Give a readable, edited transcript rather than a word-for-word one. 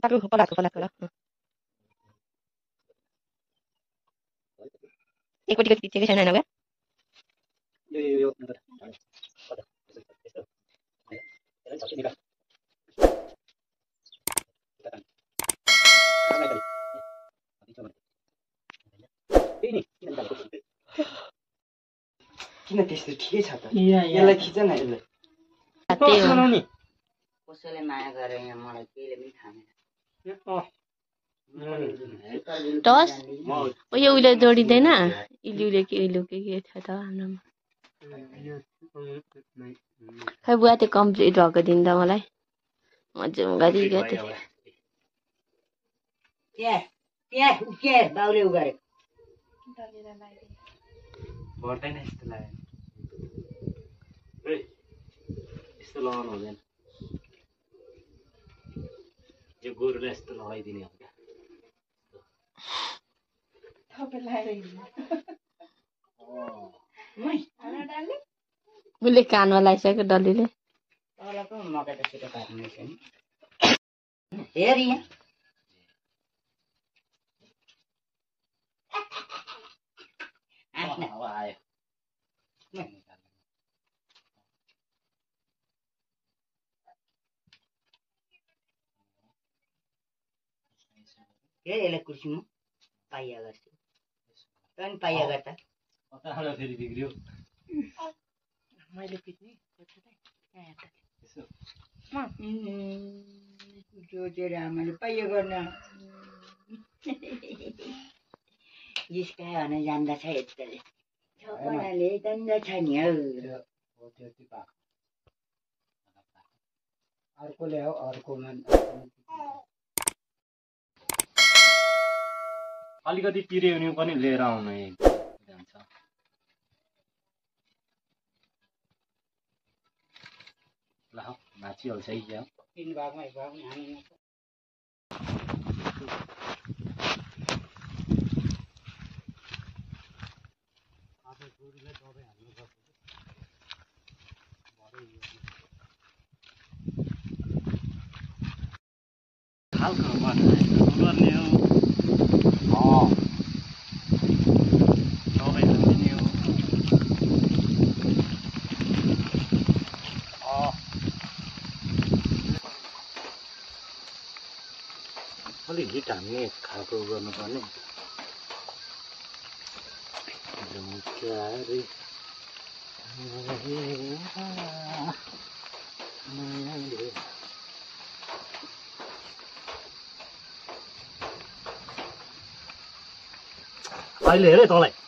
Taruh pala. Ikut ke sana naga. Yo. किन त्यस्तो ठिकै छ त यसलाई खिच न यसलाई सुनाउनी कसैले माया गरे यहाँ मलाई केले पनि थाहा छैन टस यो उले जोडिदैन इलुले के छ त हाम्रोमा खै बुवा त्यो कम्प्लिट भएको दिन त मलाई मज्जा गरी गयो त्यहाँ के बाउले उ गरे पर्दैन यस्तो लाग्यो यस्तो लगाउनु हुँदैन यो गोरुले यस्तो लगाइदिने हो क्या उसले कानमा लगाइसक्यो डल्लीले तलको मकै त छिटो पार्ने छैन हेर यहाँ हावा आयो यसलाई कुर्सीमा पाइया गर्छु तँ नि पाइया गर्दा कताबाट फेरि बिग्रियो मैले पिट्ने जोजेर आमाले पाइया गर्न जिस्कायो भने जान्दछ यस्तोले छपनाले जान्दछ नि हौ अर्कोले हौ अर्कोमा अलिकति पिरे हुने पनि लिएर आउनु जान्छ ल नाचिहाल्छ है क्या तीन भागमा एक भागमा हाल्नु खालको गर्ने हो अलिक हिट हान्ने खालको गर्नुपर्ने अहिले हेरे तँलाई